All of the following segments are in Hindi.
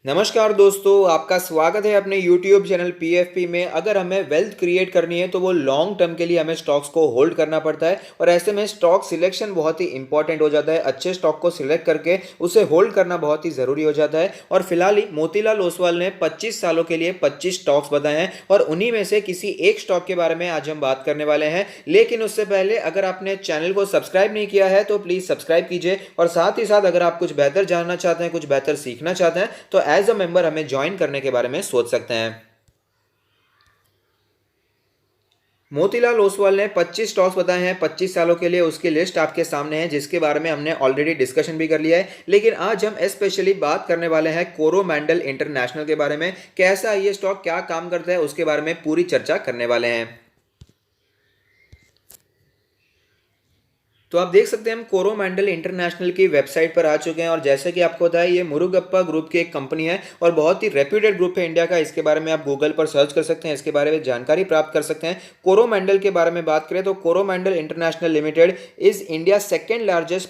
नमस्कार दोस्तों, आपका स्वागत है अपने YouTube चैनल PFP में। अगर हमें वेल्थ क्रिएट करनी है तो वो लॉन्ग टर्म के लिए हमें स्टॉक्स को होल्ड करना पड़ता है और ऐसे में स्टॉक सिलेक्शन बहुत ही इंपॉर्टेंट हो जाता है। अच्छे स्टॉक को सिलेक्ट करके उसे होल्ड करना बहुत ही ज़रूरी हो जाता है। और फिलहाल ही मोतीलाल ओसवाल ने 25 सालों के लिए 25 स्टॉक्स बताए हैं और उन्हीं में से किसी एक स्टॉक के बारे में आज हम बात करने वाले हैं। लेकिन उससे पहले अगर आपने चैनल को सब्सक्राइब नहीं किया है तो प्लीज़ सब्सक्राइब कीजिए और साथ ही साथ अगर आप कुछ बेहतर जानना चाहते हैं, कुछ बेहतर सीखना चाहते हैं तो एज अ मेंबर हमें ज्वाइन करने के बारे में सोच सकते हैं। मोतीलाल ओसवाल ने 25 स्टॉक्स बताए हैं 25 सालों के लिए। उसकी लिस्ट आपके सामने है जिसके बारे में हमने ऑलरेडी डिस्कशन भी कर लिया है। लेकिन आज हम स्पेशली बात करने वाले हैं कोरोमंडल इंटरनेशनल के बारे में। कैसा है ये स्टॉक, क्या काम करता है, उसके बारे में पूरी चर्चा करने वाले हैं। तो आप देख सकते हैं हम कोरोमंडल इंटरनेशनल की वेबसाइट पर आ चुके हैं और जैसे कि आपको पता है ये मुरुगप्पा ग्रुप की एक कंपनी है और बहुत ही रेप्यूटेड ग्रुप है इंडिया का। इसके बारे में आप गूगल पर सर्च कर सकते हैं, इसके बारे में जानकारी प्राप्त कर सकते हैं। कोरोमंडल के बारे में बात करें तो Coromandel international limited is India second largest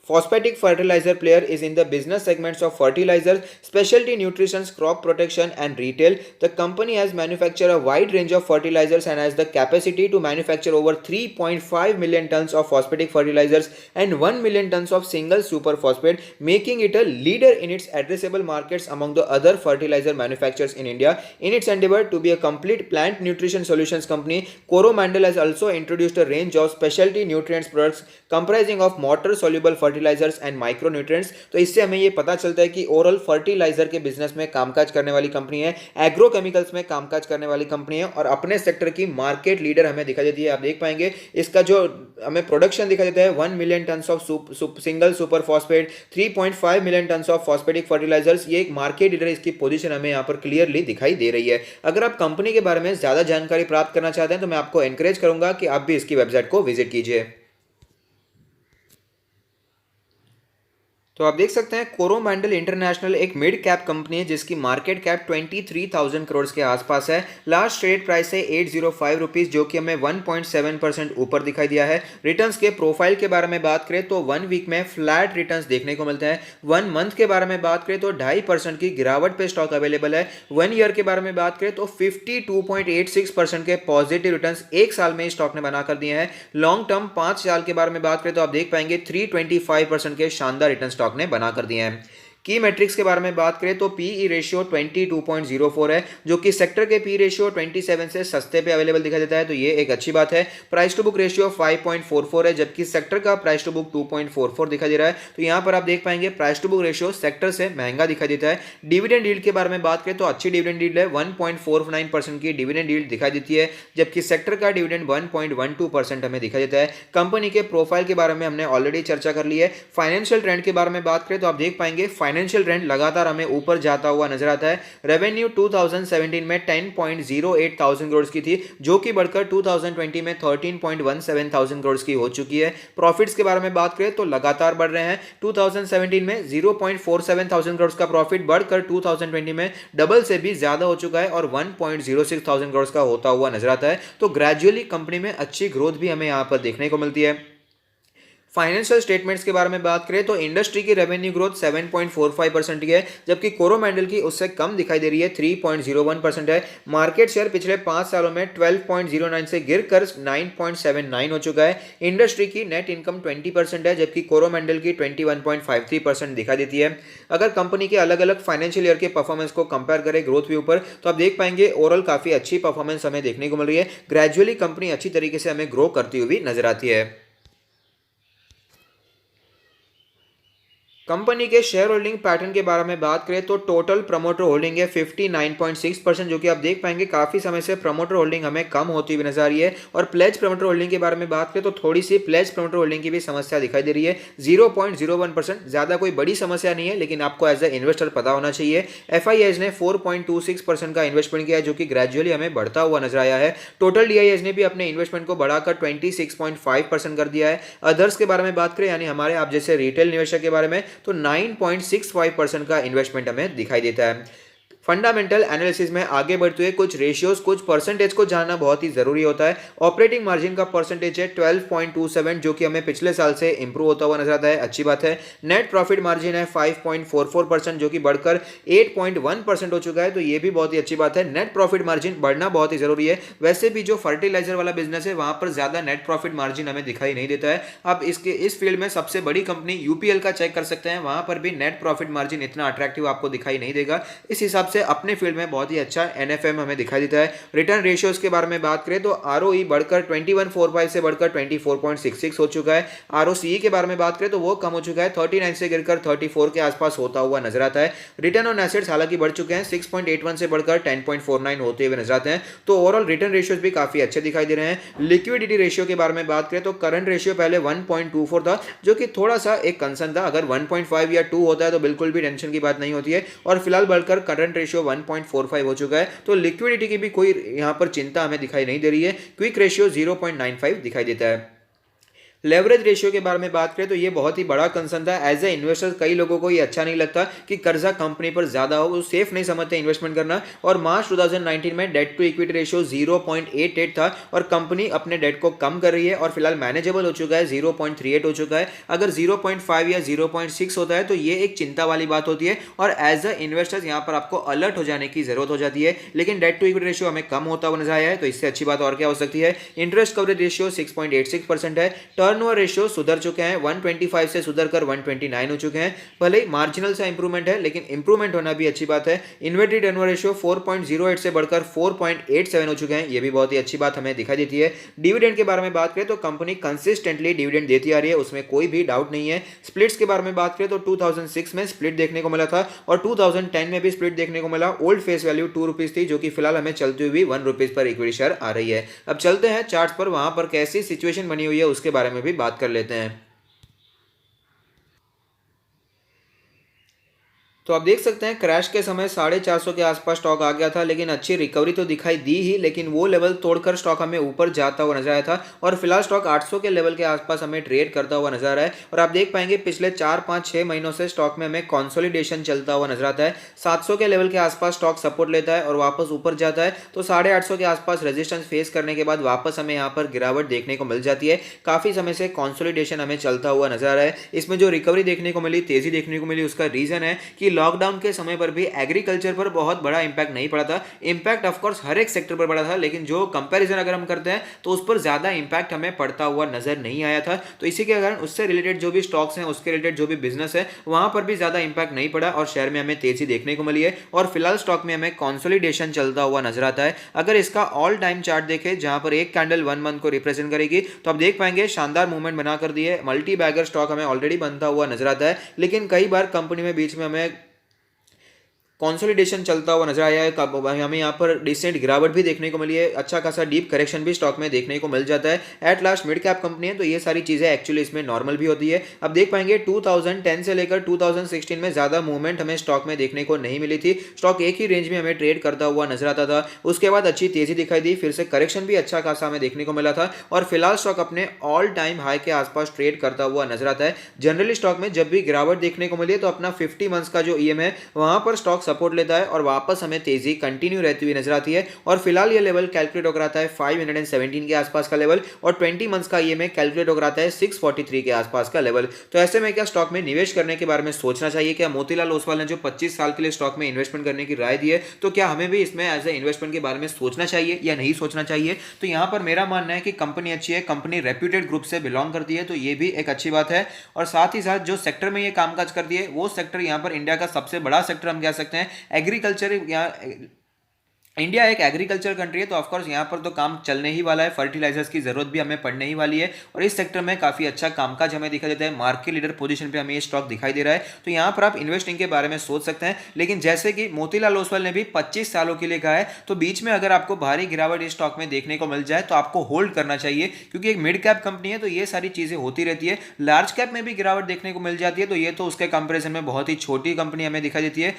phosphatic fertilizer player, is in the business segments of fertilizers, specialty nutrition, crop protection and retail. The company has manufactured a wide range of fertilizers and has the capacity to manufacture over 3.5 million tons of phosphatic fertilizers and 1 million tons of single super phosphate, making it a leader in its addressable markets among the other fertilizer manufacturers in India. In its endeavor to be a complete plant nutrition solutions company, Coromandel has also introduced a range of specialty nutrients products comprising of water soluble fertilisers and micronutrients. तो इससे हमें ये पता चलता है कि ओरल फर्टिलाइजर के बिजनेस में कामकाज करने वाली कंपनी है, एग्रो केमिकल्स में कामकाज करने वाली कंपनी है और अपने सेक्टर की मार्केट लीडर हमें दिखाई देती है। आप देख पाएंगे इसका जो हमें प्रोडक्शन दिखाई देता है 1 million tons of single super phosphate, 3.5 million tons of phosphatic fertilisers. ये एक मार्केट लीडर, इसकी पोजीशन हमें यहाँ पर क्लियरली दिखाई दे रही है। अगर आप कंपनी के बारे में ज्यादा जानकारी प्राप्त करना चाहते हैं तो मैं आपको एनकरेज करूंगा कि आप भी इसकी वेबसाइट को विजिट कीजिए। तो आप देख सकते हैं कोरोमंडल इंटरनेशनल एक मिड कैप कंपनी है जिसकी मार्केट कैप 23,000 करोड़ के आसपास है। लास्ट ट्रेड प्राइस है 805 रुपीज़, जो कि हमें 1.7% ऊपर दिखाई दिया है। रिटर्न्स के प्रोफाइल के बारे में बात करें तो 1 वीक में फ्लैट रिटर्न्स देखने को मिलते हैं। 1 मंथ के बारे में बात करें तो 2.5% की गिरावट पे स्टॉक अवेलेबल है। 1 ईयर के बारे में बात करें तो 52.86% के पॉजिटिव रिटर्न्स एक साल में स्टॉक ने बनाकर दिए हैं। लॉन्ग टर्म 5 साल के बारे में बात करें तो आप देख पाएंगे 325% के शानदार रिटर्न स्टॉक ने बनाकर दिए हैं। की मैट्रिक्स के बारे में बात करें तो पीई रेशियो 22.04 है, जो कि सेक्टर के पी रेशियो 27 से सस्ते पे अवेलेबल दिखाई देता है, तो ये एक अच्छी बात है। प्राइस टू बुक रेशियो 5.44 है, जबकि सेक्टर का प्राइस टू बुक 2.44 दिखाई दे रहा है। तो यहाँ पर आप देख पाएंगे price to book ratio sector से महंगा दिखाई देता है। डिविडेंड यील्ड के बारे में बात करें तो अच्छी डिविडेंड यील्ड है, 1.49% की डिविडेंड यील्ड दिखाई देती है, जबकि सेक्टर का डिविडेंड 1.12% हमें दिखाई देता है। कंपनी के प्रोफाइल के बारे में हमने ऑलरेडी चर्चा कर ली है। फाइनेंशियल ट्रेंड के बारे में बात करें तो आप देख पाएंगे फाइनेंशियल ट्रेंड लगातार हमें ऊपर जाता हुआ नजर आता है। रेवेन्यू 2017 में 10.08 थाउजेंड करोड़ की थी, जो कि बढ़कर 2020 में 13.17 थाउजेंड करोड़ की हो चुकी है। प्रॉफिट्स के बारे में बात करें तो लगातार बढ़ रहे हैं। 2017 में 0.47 थाउजेंड करोड़ का प्रॉफिट बढ़कर 2020 में डबल से भी ज्यादा हो चुका है और 1.06 थाउजेंड करोड़ का होता हुआ नजर आता है। तो ग्रेजुअली कंपनी में अच्छी ग्रोथ भी हमें यहां पर देखने को मिलती है। फाइनेंशियल स्टेटमेंट्स के बारे में बात करें तो इंडस्ट्री की रेवेन्यू ग्रोथ 7.45% की है, जबकि कोरोमंडल की उससे कम दिखाई दे रही है, 3.01% है। मार्केट शेयर पिछले 5 सालों में 12.09 से गिरकर 9.79 हो चुका है। इंडस्ट्री की नेट इनकम 20% है, जबकि कोरोमंडल की 21.53% दिखाई देती है। अगर कंपनी के अलग अलग फाइनेंशियल ईयर के परफॉर्मेंस को कंपेयर करें ग्रोथ व्यू पर तो आप देख पाएंगे ओवरऑल काफी अच्छी परफॉर्मेंस हमें देखने को मिल रही है। ग्रेजुअली कंपनी अच्छी तरीके से हमें ग्रो करती हुई नजर आती है। कंपनी के शेयर होल्डिंग पैटर्न के बारे में बात करें तो टोटल प्रमोटर होल्डिंग है 59.6%, जो कि आप देख पाएंगे काफी समय से प्रमोटर होल्डिंग हमें कम होती हुई नजर आ रही है। और प्लेज प्रमोटर होल्डिंग के बारे में बात करें तो थोड़ी सी प्लेज प्रमोटर होल्डिंग की भी समस्या दिखाई दे रही है, 0.01%। ज्यादा कोई बड़ी समस्या नहीं है, लेकिन आपको एज ए इन्वेस्टर पता होना चाहिए। एफआईआईज ने 4.26% का इन्वेस्टमेंट किया है, जो कि ग्रेजुअली हमें बढ़ता हुआ नजर आया है। टोटल डीआईएज ने भी अपने इन्वेस्टमेंट को बढ़ाकर 26.5% कर दिया है। अदर्स के बारे में बात करें यानी हमारे आप जैसे रिटेल निवेशक के बारे में तो 9.65% का इन्वेस्टमेंट हमें दिखाई देता है। फंडामेंटल एनालिसिस में आगे बढ़ते हुए कुछ रेशियोज, कुछ परसेंटेज को जानना बहुत ही जरूरी होता है। ऑपरेटिंग मार्जिन का परसेंटेज है 12.27, जो कि हमें पिछले साल से इंप्रूव होता हुआ नजर आता है, अच्छी बात है। नेट प्रॉफिट मार्जिन है 5.44%, जो कि बढ़कर 8.1% हो चुका है, तो ये भी बहुत ही अच्छी बात है। नेट प्रॉफिट मार्जिन बढ़ना बहुत ही जरूरी है। वैसे भी जो फर्टिलाइजर वाला बिजनेस है वहां पर ज्यादा नेट प्रॉफिट मार्जिन हमें दिखाई नहीं देता है। अब इसके इस फील्ड में सबसे बड़ी कंपनी यूपीएल का चेक कर सकते हैं, वहां पर भी नेट प्रॉफिट मार्जिन इतना अट्रैक्टिव आपको दिखाई नहीं देगा। इस हिसाब से अपने फील्ड में बहुत ही अच्छा एनएफएम हमें दिखाई देता है। रिटर्न रेशियोज के बारे में बात करें तो आरओई बढ़कर 21.45 से बढ़कर 24.66 हो चुका है। आरओसीई के बारे में बात करें तो वो कम हो चुका है, 39 से गिरकर 34 के आसपास होता हुआ नजर आता है। रिटर्न ऑन एसेट्स हालांकि बढ़ चुके हैं, 6.81 से बढ़कर 10.49 होते हुए नजर आते हैं। तो ओवरऑल रिटर्न रेशियोज भी काफी अच्छे दिखाई दे रहे हैं। लिक्विडिटी रेशियो के बारे में बात करें तो करंट रेशियो पहले 1.24 था, जो कि थोड़ा सा एक कंसर्न था। अगर 1.5 या 2 होता है तो बिल्कुल भी टेंशन की बात नहीं होती है, और फिलहाल बढ़कर करंट रेशियो 1.45 हो चुका है। तो लिक्विडिटी की भी कोई यहां पर चिंता हमें दिखाई नहीं दे रही है। क्विक रेशियो 0.95 दिखाई देता है। लेवरेज रेशियो के बारे में बात करें तो ये बहुत ही बड़ा कंसर्न था। एज ए इन्वेस्टर कई लोगों को ये अच्छा नहीं लगता कि कर्जा कंपनी पर ज्यादा हो, वो सेफ नहीं समझते इन्वेस्टमेंट करना। और मार्च 2019 में डेट टू इक्विटी रेशियो 0.88 था, और कंपनी अपने डेट को कम कर रही है और फिलहाल मैनेजेबल हो चुका है, 0.38 हो चुका है। अगर 0.5 या 0.6 होता है तो ये एक चिंता वाली बात होती है, और एज अ इन्वेस्टर्स यहाँ पर आपको अलर्ट हो जाने की जरूरत हो जाती है। लेकिन डेट टू इक्विटी रेशियो हमें कम होता हुआ नजर आया है, तो इससे अच्छी बात और क्या हो सकती है। इंटरेस्ट कवरेज रेशियो 6.86% है। टर्नओवर रेशियो सुधर चुके हैं, 125 से सुधरकर 129 हो चुके हैं। भले ही मार्जिनल सा इंप्रूवमेंट है, लेकिन इंप्रूवमेंट होना भी अच्छी बात है। इन्वेंटरी टर्नओवर रेशियो 4.08 से बढ़कर 4.87 हो चुके हैं, ये भी बहुत ही अच्छी बात हमें दिखाई देती है। डिविडेंड के बारे में बात करें तो कंपनी कंसिस्टेंटली डिविडेंड देती आ रही है, उसमें कोई भी डाउट नहीं है। स्प्लिट्स के बारे में बात करें तो 2006 में स्प्लिट देखने को मिला था, और 2010 में भी स्प्लिट देखने को मिला। ओल्ड फेस वैल्यू 2 रुपीज थी, जो कि फिलहाल हमें चलती हुई 1 रुपीज पर इक्विटी शेयर आ रही है। अब चलते हैं चार्ट पर, वहां पर कैसी सिचुएशन बनी हुई है उसके बारे में भी बात कर लेते हैं। तो आप देख सकते हैं क्रैश के समय 450 के आसपास स्टॉक आ गया था, लेकिन अच्छी रिकवरी तो दिखाई दी ही, लेकिन वो लेवल तोड़कर स्टॉक हमें ऊपर जाता हुआ नजर आया था, और फिलहाल स्टॉक 800 के लेवल के आसपास हमें ट्रेड करता हुआ नजर आ रहा है। और आप देख पाएंगे पिछले 4-5-6 महीनों से स्टॉक में हमें कंसोलिडेशन चलता हुआ नजर आता है। 700 के लेवल के आसपास स्टॉक सपोर्ट लेता है और वापस ऊपर जाता है, तो 850 के आसपास रेजिस्टेंस फेस करने के बाद वापस हमें यहाँ पर गिरावट देखने को मिल जाती है। काफी समय से कंसोलिडेशन हमें चलता हुआ नजर आ रहा है। इसमें जो रिकवरी देखने को मिली, तेजी देखने को मिली, उसका रीजन है कि लॉकडाउन के समय पर भी एग्रीकल्चर पर बहुत बड़ा इंपैक्ट नहीं पड़ा था। इंपैक्ट ऑफ कोर्स हर एक सेक्टर पर पड़ा था, लेकिन जो कंपैरिजन अगर हम करते हैं तो उस पर ज्यादा इंपैक्ट हमें पड़ता हुआ नजर नहीं आया था। तो इसी के कारण उससे रिलेटेड जो भी स्टॉक्स हैं, उसके रिलेटेड जो भी बिजनेस है, वहां पर भी ज्यादा इंपैक्ट नहीं पड़ा, और शेयर में हमें तेजी देखने को मिली है। और फिलहाल स्टॉक में हमें कंसोलिडेशन चलता हुआ नजर आता है। अगर इसका ऑल टाइम चार्ट देखें, जहां पर एक कैंडल 1 मंथ को रिप्रेजेंट करेगी, तो आप देख पाएंगे शानदार मूवमेंट बना कर दी है। मल्टी बैगर स्टॉक हमें ऑलरेडी बनता हुआ नजर आता है, लेकिन कई बार कंपनी में बीच में हमें कंसोलिडेशन चलता हुआ नजर आया है। हमें यहाँ पर डिसेंट गिरावट भी देखने को मिली है, अच्छा खासा डीप करेक्शन भी स्टॉक में देखने को मिल जाता है। At last mid cap company है, तो ये सारी चीजें एक्चुअली इसमें नॉर्मल भी होती है। अब देख पाएंगे 2010 से लेकर 2016 में ज्यादा मूवमेंट हमें स्टॉक में देखने को नहीं मिली थी। स्टॉक एक ही रेंज में हमें ट्रेड करता हुआ नजर आता था, उसके बाद अच्छी तेजी दिखाई दी, फिर से करेक्शन भी अच्छा खासा हमें देखने को मिला था, और फिलहाल स्टॉक अपने ऑल टाइम हाई के आसपास ट्रेड करता हुआ नजर आता है। जनरली स्टॉक में जब भी गिरावट देखने को मिली है तो अपना 50 मंथ्स का जो ईएम है वहां पर स्टॉक सपोर्ट लेता है, और वापस हमें तेजी कंटिन्यू रहती हुई नजर आती है। और फिलहाल ये लेवल कैलकुलेट होकर आता है 517 के आसपास का लेवल, और 20 मंथ्स का ईएमआई कैलकुलेट होकर आता है 643 के आसपास का लेवल। तो ऐसे में क्या स्टॉक में निवेश करने के बारे में सोचना चाहिए? क्या मोतीलाल ओसवाल ने जो 25 साल के लिए स्टॉक में इन्वेस्टमेंट करने की राय दी है, तो क्या हमें भी इसमें एज ए इन्वेस्टमेंट के बारे में सोचना चाहिए या नहीं सोचना चाहिए? तो यहां पर मेरा मानना है कि कंपनी अच्छी है, कंपनी रेप्यूटेड ग्रुप से बिलोंग करती है, तो ये भी एक अच्छी बात है। और साथ ही साथ जो सेक्टर में ये कामकाज करती है, वो सेक्टर यहाँ पर इंडिया का सबसे बड़ा सेक्टर हम कह सकते हैं। एग्रीकल्चर, इंडिया एक एग्रीकल्चर कंट्री है, तो ऑफकोर्स यहाँ पर तो काम चलने ही वाला है। फर्टिलाइजर्स की जरूरत भी हमें पड़ने ही वाली है, और इस सेक्टर में काफी अच्छा कामकाज हमें दिखाई देता है। मार्केट लीडर पोजीशन पे हमें ये स्टॉक दिखाई दे रहा है, तो यहाँ पर आप इन्वेस्टिंग के बारे में सोच सकते हैं। लेकिन जैसे कि मोतीलाल ओसवाल ने भी 25 सालों के लिए कहा है, तो बीच में अगर आपको भारी गिरावट इस स्टॉक में देखने को मिल जाए तो आपको होल्ड करना चाहिए, क्योंकि एक मिड कैप कंपनी है, तो ये सारी चीजें होती रहती है। लार्ज कैप में भी गिरावट देखने को मिल जाती है, तो ये तो उसके कंपेरिजन में बहुत ही छोटी कंपनी हमें दिखाई देती है।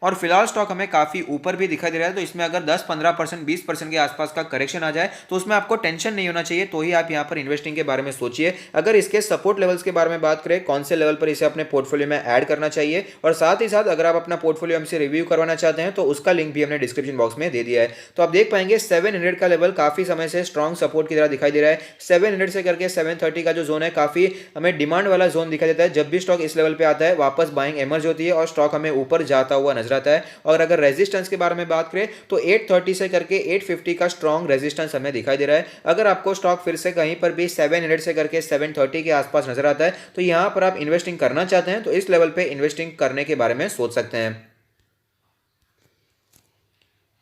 और फिलहाल स्टॉक हमें काफ़ी ऊपर भी दिखाई दे रहा है, तो इसमें अगर 10-15%, 20% के आसपास का करेक्शन आ जाए तो उसमें आपको टेंशन नहीं होना चाहिए, तो ही आप यहाँ पर इन्वेस्टिंग के बारे में सोचिए। अगर इसके सपोर्ट लेवल्स के बारे में बात करें, कौन से लेवल पर इसे अपने पोर्टफोलियो में ऐड करना चाहिए, और साथ ही साथ अगर आप अपना पोर्टफोलियो हमसे रिव्यू करवाना चाहते हैं तो उसका लिंक भी हमने डिस्क्रिप्शन बॉक्स में दे दिया है। तो आप देख पाएंगे 700 का लेवल काफ़ी समय से स्ट्रॉन्ग सपोर्ट की तरह दिखाई दे रहा है। 700 से करके 730 का जो जोन है काफ़ी हमें डिमांड वाला जोन दिखाई देता है। जब भी स्टॉक इस लेवल पे आता है वापस बाइंग एमर्ज होती है और स्टॉक हमें ऊपर जाता हुआ नजर आता है। और अगर रेजिस्टेंस के बारे में बात करें तो 830 से करके 850 का स्ट्रॉन्ग रेजिस्टेंस हमें दिखाई दे रहा है। अगर आपको स्टॉक फिर से कहीं पर भी 700 से करके 730 के आसपास नजर आता है तो यहां पर आप इन्वेस्टिंग करना चाहते हैं तो इस लेवल पे इन्वेस्टिंग करने के बारे में सोच सकते हैं।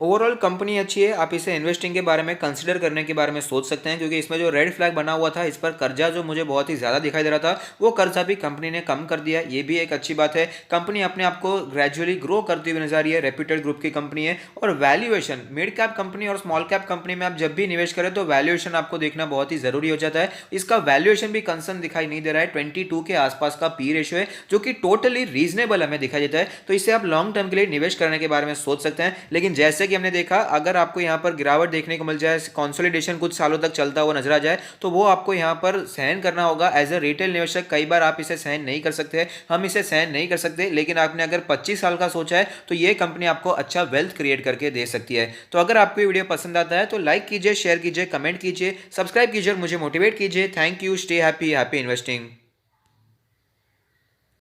ओवरऑल कंपनी अच्छी है, आप इसे इन्वेस्टिंग के बारे में कंसिडर करने के बारे में सोच सकते हैं, क्योंकि इसमें जो रेड फ्लैग बना हुआ था, इस पर कर्जा जो मुझे बहुत ही ज़्यादा दिखाई दे रहा था, वो कर्जा भी कंपनी ने कम कर दिया। ये भी एक अच्छी बात है। कंपनी अपने आप को ग्रेजुअली ग्रो करती हुई नजर आ रही है, रेप्यूटेड ग्रुप की कंपनी है। और वैल्यूएशन, मिड कैप कंपनी और स्मॉल कैप कंपनी में आप जब भी निवेश करें तो वैल्यूएशन आपको देखना बहुत ही जरूरी हो जाता है। इसका वैल्यूएशन भी कंसर्न दिखाई नहीं दे रहा है। 22 के आसपास का पी रेशियो है, जो कि टोटली रीजनेबल हमें दिखाई देता है। तो इसे आप लॉन्ग टर्म के लिए निवेश करने के बारे में सोच सकते हैं। लेकिन जैसे कि हमने देखा, अगर आपको यहां पर गिरावट देखने को मिल जाए, कंसोलिडेशन कुछ सालों तक चलता हुआ नजर आ जाए, तो वो आपको यहां पर सहन करना होगा। एज ए रिटेल निवेशक कई बार आप इसे सहन नहीं कर सकते, हम इसे सहन नहीं कर सकते। लेकिन आपने अगर 25 साल का सोचा है तो ये कंपनी आपको अच्छा वेल्थ क्रिएट करके दे सकती है। तो अगर आपको ये वीडियो पसंद आता है तो लाइक कीजिए, शेयर कीजिए, कमेंट कीजिए, सब्सक्राइब कीजिए और मुझे मोटिवेट कीजिए। Thank you. Stay happy, happy investing.